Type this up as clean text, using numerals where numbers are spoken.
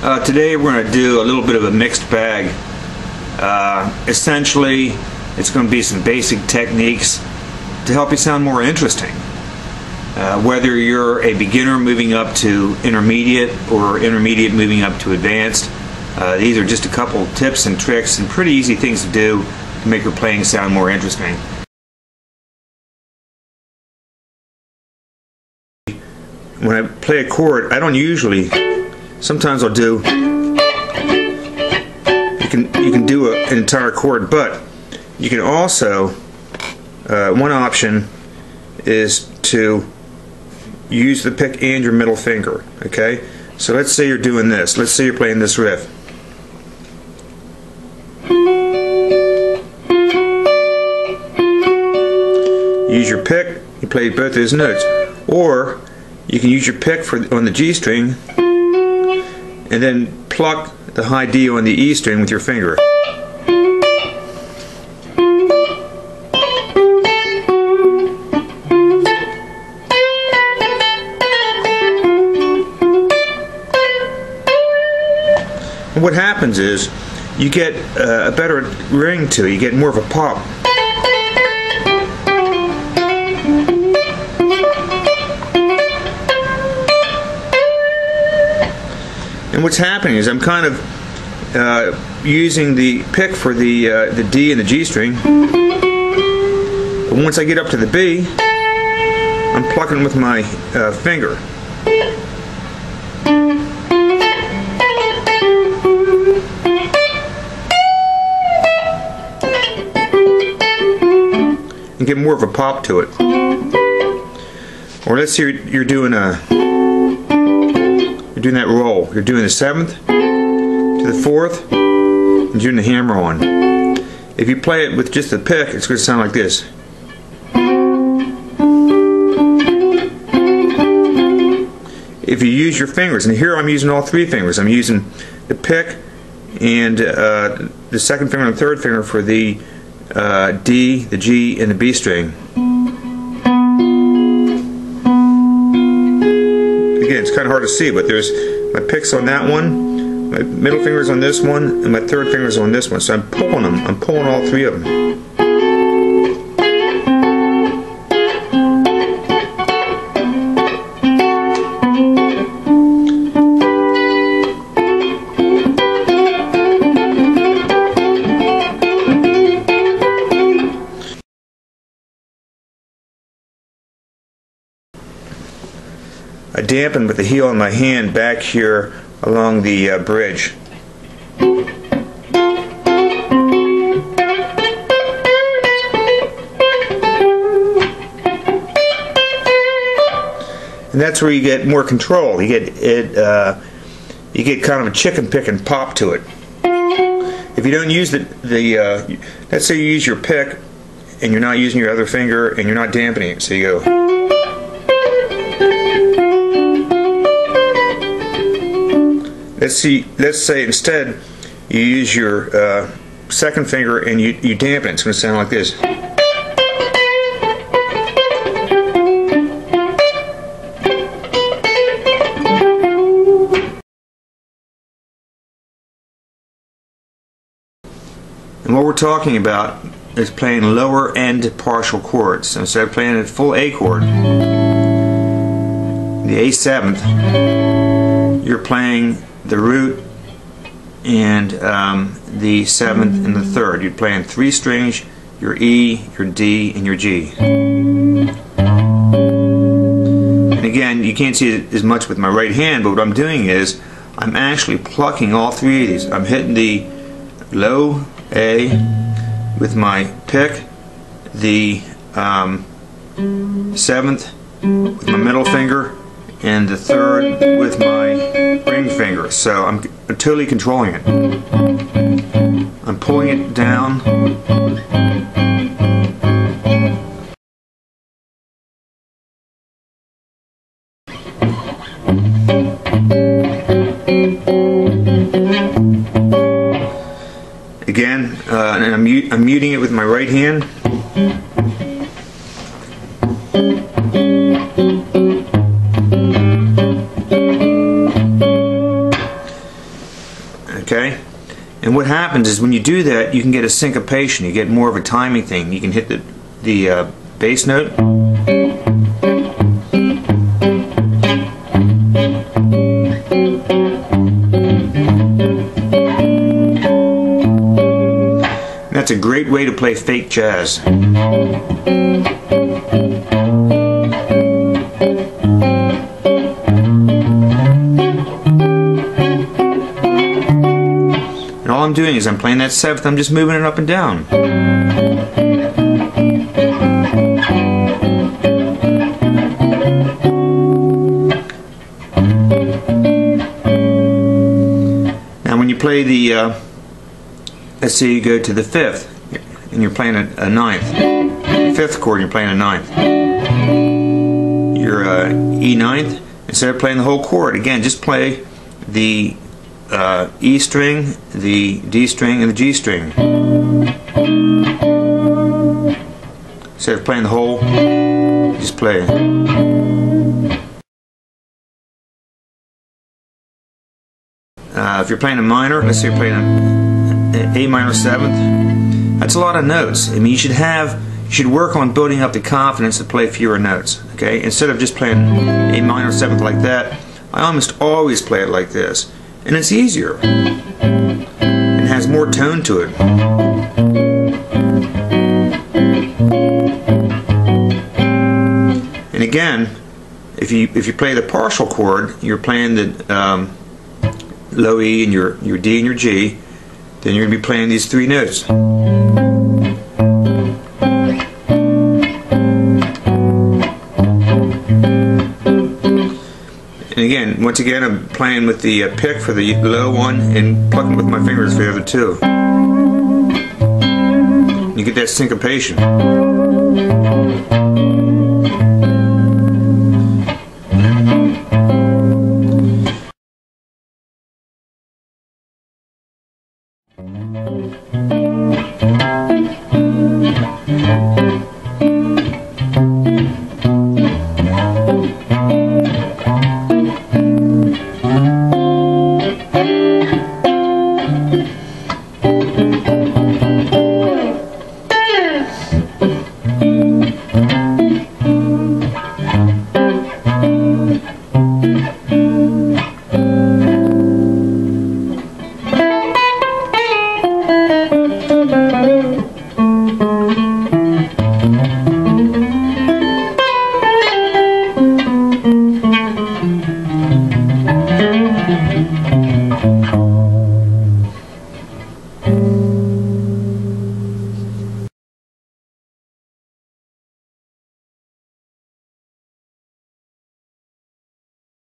Today we're going to do a little bit of a mixed bag. Essentially, it's going to be some basic techniques to help you sound more interesting. Whether you're a beginner moving up to intermediate or intermediate moving up to advanced, these are just a couple tips and tricks and pretty easy things to do to make your playing sound more interesting. When I play a chord, I don't usually. Sometimes I'll do. You can do an entire chord, but you can also. One option is to use the pick and your middle finger. Okay, so let's say you're doing this. Let's say you're playing this riff. Use your pick. You play both of those notes, or you can use your pick on the G string and then pluck the high D on the E string with your finger. And what happens is you get a better ring to it, you get more of a pop. And what's happening is I'm kind of using the pick for the D and the G string, but once I get up to the B, I'm plucking with my finger. And get more of a pop to it. Or let's say you're doing that roll. You're doing the 7th to the 4th and doing the hammer on. If you play it with just the pick, it's going to sound like this. If you use your fingers, and here I'm using all three fingers. I'm using the pick and the second finger and the third finger for the D, the G, and the B string. Again, it's kind of hard to see, but there's my picks on that one, my middle finger's on this one, and my third finger's on this one. So I'm pulling them. I'm pulling all three of them. I dampen with the heel of my hand back here along the bridge. And that's where you get more control. You get you get kind of a chicken picking pop to it. If you don't use let's say you use your pick and you're not using your other finger and you're not dampening it, so you go. Let's say instead you use your second finger and you dampen it. It's going to sound like this. And what we're talking about is playing lower end partial chords. So instead of playing a full A chord, the A7th, you're playing the root and the 7th and the 3rd. You're playing 3 strings, your E, your D, and your G. And again, you can't see it as much with my right hand, but what I'm doing is I'm actually plucking all three of these. I'm hitting the low A with my pick, the 7th with my middle finger, and the 3rd with my ring finger. So I'm totally controlling it. I'm pulling it down. Again, and I'm muting it with my right hand. And what happens is when you do that, you can get a syncopation. You get more of a timing thing. You can hit the bass note, and that's a great way to play fake jazz. And all I'm doing is I'm playing that seventh, I'm just moving it up and down. Now when you play the, let's say you go to the fifth, and you're playing a ninth. Fifth chord, you're playing a ninth. Your E ninth, instead of playing the whole chord, again, just play the E string, the D string, and the G string. Instead of playing the whole, just play. If you're playing a minor, let's say you're playing an A minor seventh, that's a lot of notes. I mean, you should work on building up the confidence to play fewer notes. Okay, instead of just playing A minor seventh like that, I almost always play it like this, and it's easier. It has more tone to it. And again, if you play the partial chord, you're playing the low E and your D and your G, then you're going to be playing these three notes. And again, once again, I'm playing with the pick for the low one and plucking with my fingers for the other two. You get that syncopation.